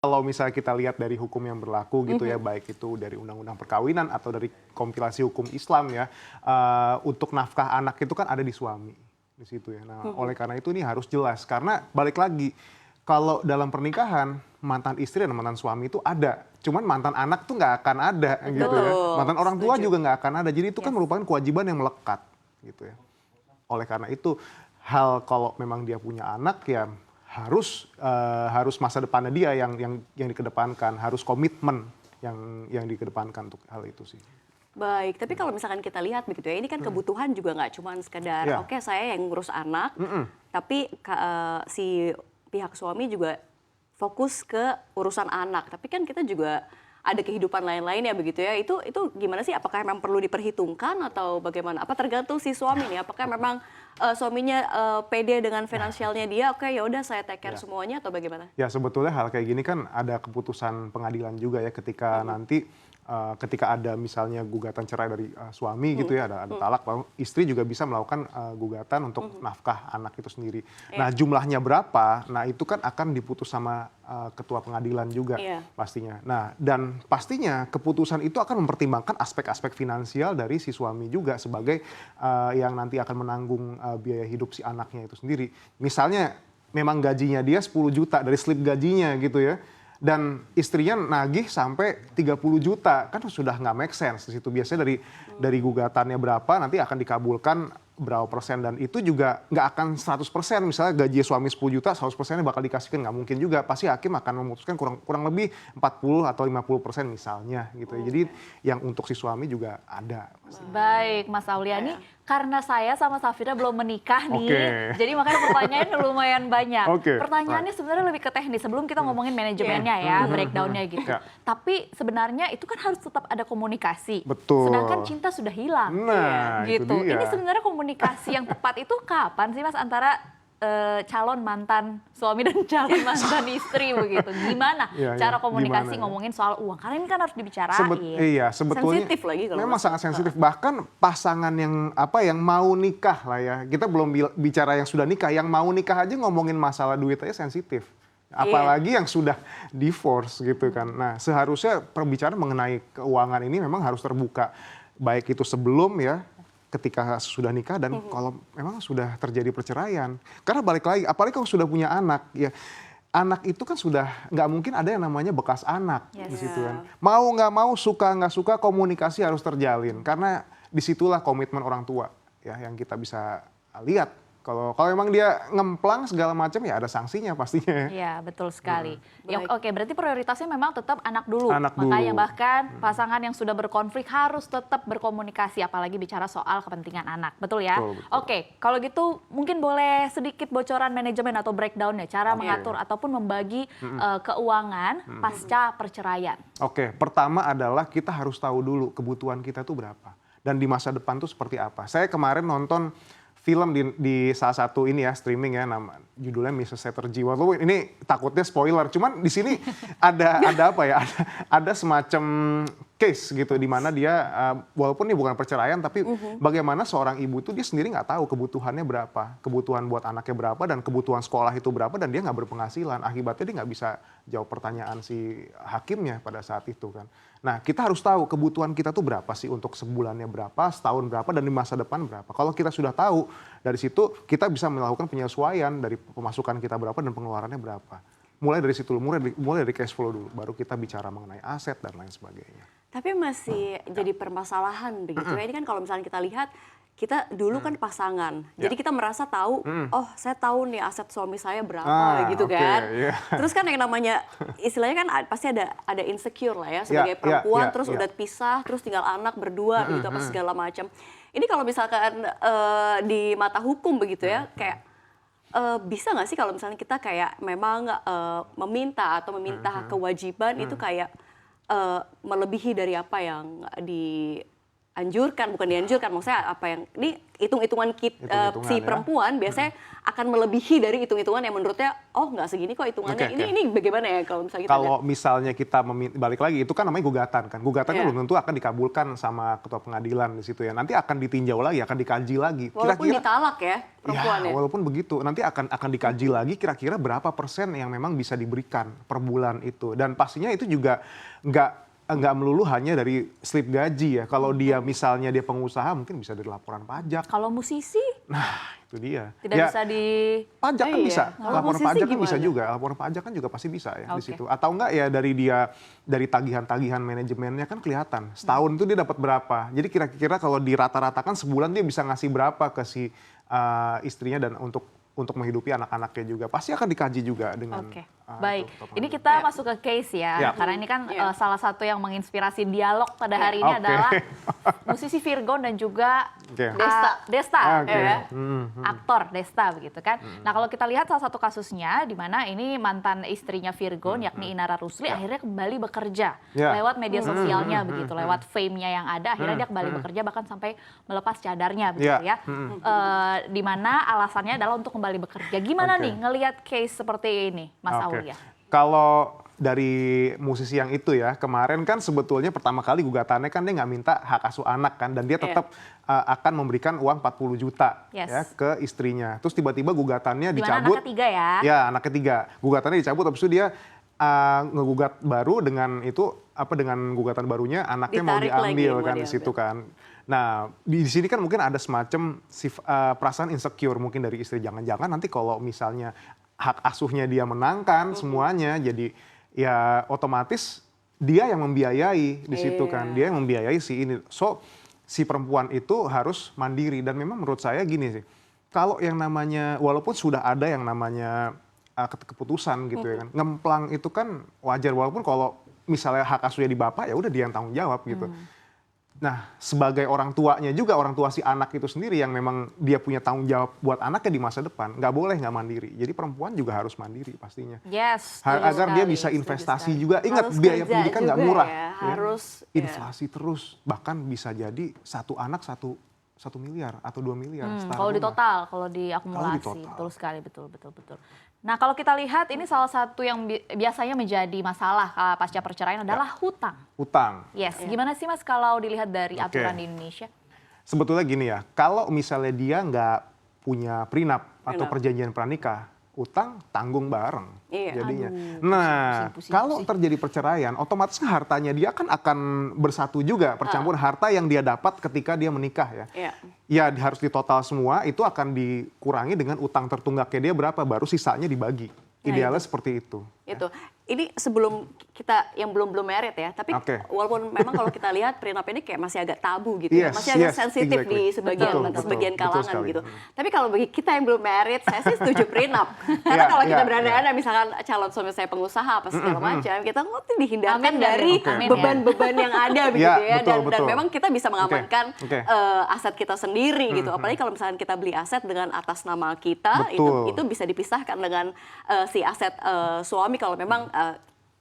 Kalau misalnya kita lihat dari hukum yang berlaku gitu ya, baik itu dari undang-undang perkawinan atau dari kompilasi hukum Islam ya, untuk nafkah anak itu kan ada di suami di situ ya. Nah, oleh karena itu ini harus jelas karena balik lagi kalau dalam pernikahan mantan istri dan mantan suami itu ada, cuman mantan anak tuh nggak akan ada gitu ya. Mantan orang tua juga nggak akan ada. Jadi itu kan merupakan kewajiban yang melekat gitu ya. Oleh karena itu hal kalau memang dia punya anak ya harus masa depannya dia yang dikedepankan, harus komitmen yang dikedepankan untuk hal itu sih. Baik, tapi kalau misalkan kita lihat begitu ya, ini kan kebutuhan juga nggak cuma sekedar oke saya yang ngurus anak, tapi si pihak suami juga fokus ke urusan anak. Tapi kan kita juga ada kehidupan lain-lain ya begitu ya. Itu gimana sih? Apakah memang perlu diperhitungkan atau bagaimana? Apa tergantung si suami nih? Apakah memang suaminya pede dengan finansialnya dia? Oke, ya udah saya take care semuanya atau bagaimana? Ya sebetulnya hal kayak gini kan ada keputusan pengadilan juga ya ketika nanti ketika ada misalnya gugatan cerai dari suami gitu ya, ada talak, lalu istri juga bisa melakukan gugatan untuk nafkah anak itu sendiri. Nah jumlahnya berapa, nah itu kan akan diputus sama ketua pengadilan juga pastinya. Nah dan pastinya keputusan itu akan mempertimbangkan aspek-aspek finansial dari si suami juga sebagai yang nanti akan menanggung biaya hidup si anaknya itu sendiri. Misalnya memang gajinya dia 10 juta dari slip gajinya gitu ya. Dan istrinya nagih sampai 30 juta, kan sudah nggak make sense di situ. Biasanya dari gugatannya berapa nanti akan dikabulkan berapa persen, dan itu juga nggak akan 100%. Misalnya gaji suami 10 juta, 100%-nya bakal dikasihkan, nggak mungkin juga. Pasti hakim akan memutuskan kurang lebih 40 atau 50% misalnya gitu ya. Jadi yang untuk si suami juga ada. Baik, Mas Auliani, karena saya sama Safira belum menikah nih, jadi makanya pertanyaannya lumayan banyak. Pertanyaannya sebenarnya lebih ke teknis, sebelum kita ngomongin manajemennya ya, breakdown-nya gitu. Tapi sebenarnya itu kan harus tetap ada komunikasi. Betul. Sedangkan cinta sudah hilang. Nah, gitu. itu dia. Ini sebenarnya komunikasi yang tepat itu kapan sih Mas antara calon mantan suami dan calon mantan istri begitu? Gimana cara komunikasi ngomongin soal uang? Karena ini kan harus dibicarain. Iya, sebetulnya sensitif lagi kalau memang sangat sensitif. Bahkan pasangan yang mau nikah lah ya. Kita belum bicara yang sudah nikah, yang mau nikah aja ngomongin masalah duit aja sensitif. Apalagi yang sudah divorce gitu kan. Nah, seharusnya perbicaraan mengenai keuangan ini memang harus terbuka. Baik itu sebelum ya, ketika sudah nikah, dan kalau memang sudah terjadi perceraian. Karena balik lagi, apalagi kalau sudah punya anak, ya anak itu kan sudah nggak mungkin ada yang namanya bekas anak di situ kan. Mau nggak mau, suka nggak suka, komunikasi harus terjalin. Karena disitulah komitmen orang tua ya yang kita bisa lihat. Kalau memang dia ngemplang segala macam ya ada sanksinya pastinya. Iya, betul sekali. Oke, berarti prioritasnya memang tetap anak dulu. Anak Makanya dulu. bahkan pasangan yang sudah berkonflik harus tetap berkomunikasi, apalagi bicara soal kepentingan anak. Betul ya? Betul. Oke, kalau gitu mungkin boleh sedikit bocoran manajemen atau breakdown-nya, cara mengatur ataupun membagi keuangan pasca perceraian. Oke, pertama adalah kita harus tahu dulu kebutuhan kita tuh berapa. Dan di masa depan tuh seperti apa. Saya kemarin nonton film di salah satu ini ya streaming ya, judulnya Mrs. Setterji. Walaupun ini takutnya spoiler, cuman di sini ada apa ya? Ada semacam case gitu di mana dia walaupun ini bukan perceraian, tapi bagaimana seorang ibu itu dia sendiri nggak tahu kebutuhannya berapa, kebutuhan buat anaknya berapa, dan kebutuhan sekolah itu berapa, dan dia nggak berpenghasilan. Akibatnya dia nggak bisa jawab pertanyaan si hakimnya pada saat itu kan. Nah, kita harus tahu kebutuhan kita tuh berapa sih, untuk sebulannya berapa, setahun berapa, dan di masa depan berapa. Kalau kita sudah tahu, dari situ kita bisa melakukan penyesuaian dari pemasukan kita berapa dan pengeluarannya berapa. Mulai dari situ, mulai dari cash flow dulu, baru kita bicara mengenai aset dan lain sebagainya. Tapi masih jadi permasalahan begitu ya. Ini kan kalau misalnya kita lihat, kita dulu kan pasangan. Jadi kita merasa tahu, oh saya tahu nih aset suami saya berapa gitu kan. Terus kan yang namanya, istilahnya kan pasti ada insecure lah ya sebagai perempuan, terus udah pisah, terus tinggal anak berdua gitu apa segala macam. Ini kalau misalkan di mata hukum begitu ya, kayak bisa nggak sih kalau misalnya kita kayak memang meminta kewajiban itu kayak melebihi dari apa yang bukan dianjurkan, maksudnya apa yang ini hitung-hitungan si ya. perempuan biasanya akan melebihi dari hitung-hitungan yang menurutnya nggak segini kok hitungannya. Ini bagaimana ya kalau misalnya kita kalau misalnya kita balik lagi itu kan namanya gugatan kan. Gugatannya belum tentu akan dikabulkan sama ketua pengadilan di situ ya. Nanti akan ditinjau lagi, akan dikaji lagi. Walaupun ditalak ya perempuan ya. Walaupun begitu, nanti akan dikaji lagi kira-kira berapa persen yang memang bisa diberikan per bulan itu. Dan pastinya itu juga nggak melulu hanya dari slip gaji ya. Kalau dia misalnya dia pengusaha mungkin bisa dari laporan pajak. Kalau musisi? Nah itu dia. Tidak bisa di... Pajak kan bisa, laporan pajak kan bisa gimana? juga. Laporan pajak kan juga pasti bisa ya di situ. Atau enggak ya dari tagihan-tagihan manajemennya kan kelihatan. Setahun itu dia dapat berapa. Jadi kira-kira kalau dirata-ratakan sebulan dia bisa ngasih berapa ke si istrinya dan untuk menghidupi anak-anaknya juga. Pasti akan dikaji juga dengan... Baik, ini kita masuk ke case ya, karena ini kan salah satu yang menginspirasi dialog pada hari ini adalah musisi Virgon dan juga Desta, aktor Desta begitu kan. Nah kalau kita lihat salah satu kasusnya di mana ini mantan istrinya Virgon yakni Inara Rusli akhirnya kembali bekerja lewat media sosialnya begitu, lewat fame-nya yang ada, akhirnya dia kembali bekerja bahkan sampai melepas cadarnya begitu ya. Di mana alasannya adalah untuk kembali bekerja. Gimana nih ngelihat case seperti ini, Mas Aulia? Kalau dari musisi yang itu ya, kemarin kan sebetulnya pertama kali gugatannya kan dia nggak minta hak asuh anak kan, dan dia tetap akan memberikan uang 40 juta ya ke istrinya. Terus tiba-tiba gugatannya dicabut. Anak ketiga ya? Ya, anak ketiga. Gugatannya dicabut, habis itu dia ngegugat baru dengan gugatan barunya anaknya mau diambil kan di situ kan. Nah, di sini kan mungkin ada semacam perasaan insecure mungkin dari istri, jangan-jangan nanti kalau misalnya hak asuhnya dia menangkan semuanya, jadi ya otomatis dia yang membiayai di situ kan, dia yang membiayai si ini. So si perempuan itu harus mandiri, dan memang menurut saya gini sih, kalau yang namanya walaupun sudah ada yang namanya keputusan gitu ya kan, ngemplang itu kan wajar, walaupun kalau misalnya hak asuhnya di bapak ya udah dia yang tanggung jawab gitu. Nah, sebagai orang tuanya juga, orang tua si anak itu sendiri yang memang dia punya tanggung jawab buat anaknya di masa depan, nggak boleh nggak mandiri. Jadi perempuan juga harus mandiri pastinya. Agar dia bisa investasi juga. Ingat, biaya pendidikan nggak murah. Ya. Harus inflasi terus, bahkan bisa jadi satu anak 1 miliar atau 2 miliar. Kalau di total, kalau diakumulasi, betul sekali, betul. Nah kalau kita lihat ini salah satu yang biasanya menjadi masalah pasca perceraian adalah hutang. Hutang. Yes, gimana sih Mas kalau dilihat dari aturan di Indonesia? Sebetulnya gini ya, kalau misalnya dia nggak punya prenup atau perjanjian pranikah, utang tanggung bareng jadinya. Kalau terjadi perceraian, otomatis hartanya dia kan akan bersatu juga, percampuran harta yang dia dapat ketika dia menikah ya. Ya harus ditotal semua, itu akan dikurangi dengan utang tertunggaknya dia berapa, baru sisanya dibagi. Idealnya seperti itu. Itu. Ini sebelum kita yang belum married ya, tapi walaupun memang kalau kita lihat prenup ini kayak masih agak tabu gitu ya, masih agak sensitif di sebagian kalangan gitu. Tapi kalau bagi kita yang belum married, saya sih setuju prenup. Karena kalau kita berada misalkan calon suami saya pengusaha apa segala macam, kita tuh dihindarkan dari beban-beban yang ada begitu ya, dan memang kita bisa mengamankan aset kita sendiri gitu. Apalagi kalau misalkan kita beli aset dengan atas nama kita, itu bisa dipisahkan dengan si aset suami kalau memang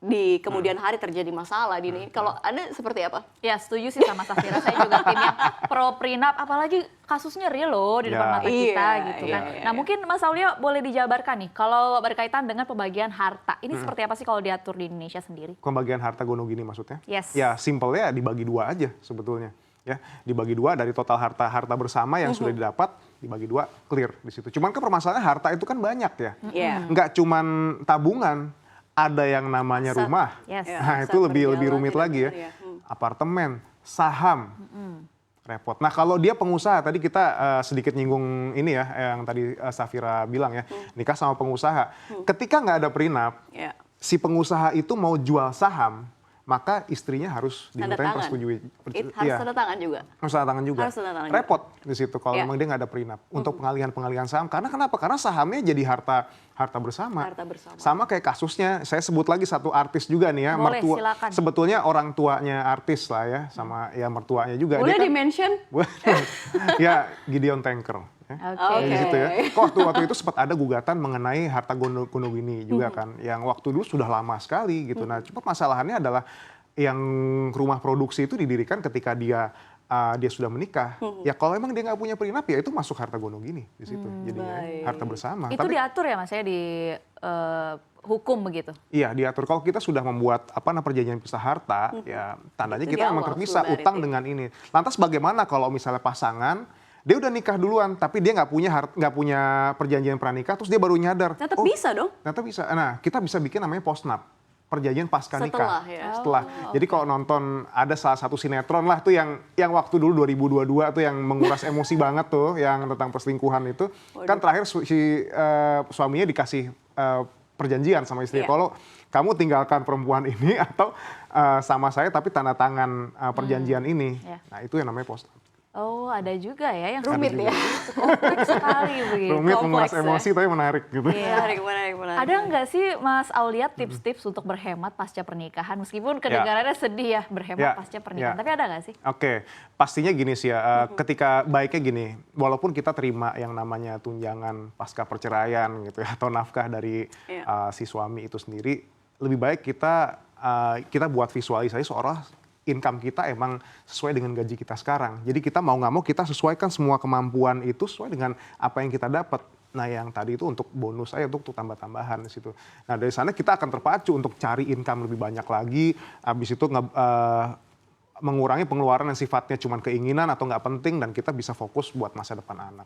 di kemudian hari terjadi masalah di ini. Kalau Anda seperti apa? Ya setuju sih sama Safira, saya juga tim yang pro prenup, apalagi kasusnya real loh di depan mata kita gitu kan. Nah mungkin Mas Aulia boleh dijabarkan nih kalau berkaitan dengan pembagian harta. Ini seperti apa sih kalau diatur di Indonesia sendiri? Pembagian harta gono gini maksudnya? Yes. Ya simpelnya dibagi 2 aja sebetulnya. Ya, dibagi 2 dari total harta bersama yang sudah didapat, dibagi 2 clear di situ. Cuman kan permasalahannya harta itu kan banyak ya. Nggak cuman tabungan, ada yang namanya rumah. Nah, itu lebih rumit lagi ya. Apartemen, saham. Repot. Nah, kalau dia pengusaha, tadi kita sedikit nyinggung ini ya, yang tadi Safira bilang ya, nikah sama pengusaha. Ketika nggak ada prenup, si pengusaha itu mau jual saham, maka istrinya harus dimintain persetujuan. Harus tanda tangan juga. Harus tanda tangan juga. Repot di situ kalau memang dia nggak ada prenup untuk pengalihan saham. Karena kenapa? Karena sahamnya jadi harta bersama. Sama kayak kasusnya, saya sebut lagi satu artis juga nih ya. Boleh, silakan. Sebetulnya orang tuanya artis lah ya, sama ya mertuanya juga. Boleh dia di-mention? Ya, Gideon Tanker. Di situ ya. Waktu itu sempat ada gugatan mengenai harta gono gini juga kan, yang waktu dulu sudah lama sekali gitu. Nah, cuma masalahannya adalah yang rumah produksi itu didirikan ketika dia dia sudah menikah, ya kalau emang dia nggak punya prenup ya itu masuk harta gonogini di situ, jadinya harta bersama. Itu diatur ya Mas ya di hukum begitu? Iya diatur. Kalau kita sudah membuat perjanjian pisah harta, ya tandanya Itu kita memang terpisah utang dengan ini. Lantas bagaimana kalau misalnya pasangan dia udah nikah duluan, tapi dia nggak punya perjanjian pranikah, terus dia baru nyadar. Ternyata bisa dong. Ternyata bisa. Nah kita bisa bikin namanya postnap. Perjanjian pasca nikah. Setelah. Jadi kalau nonton ada salah satu sinetron lah tuh yang waktu dulu 2022 tuh yang menguras emosi banget tuh yang tentang perselingkuhan itu. Kan terakhir si suaminya dikasih perjanjian sama istri. Kalau kamu tinggalkan perempuan ini atau sama saya tapi tanda tangan perjanjian ini. Nah itu yang namanya postnap. Oh, ada juga ya yang rumit ya. Kompleks sekali begitu. Rumit, menguras emosi tapi menarik gitu. Menarik. Ada nggak sih Mas Aulia tips-tips untuk berhemat pasca pernikahan? Meskipun kedengarannya sedih ya berhemat pasca pernikahan, tapi ada nggak sih? Oke, pastinya gini sih ya, ketika baiknya gini, walaupun kita terima yang namanya tunjangan pasca perceraian gitu ya, atau nafkah dari si suami itu sendiri, lebih baik kita buat visualisasi seolah income kita emang sesuai dengan gaji kita sekarang. Jadi kita mau nggak mau kita sesuaikan semua kemampuan itu sesuai dengan apa yang kita dapat. Nah yang tadi itu untuk bonus aja, untuk tambah-tambahan di situ. Nah dari sana kita akan terpacu untuk cari income lebih banyak lagi. Habis itu mengurangi pengeluaran yang sifatnya cuma keinginan atau nggak penting dan kita bisa fokus buat masa depan anak.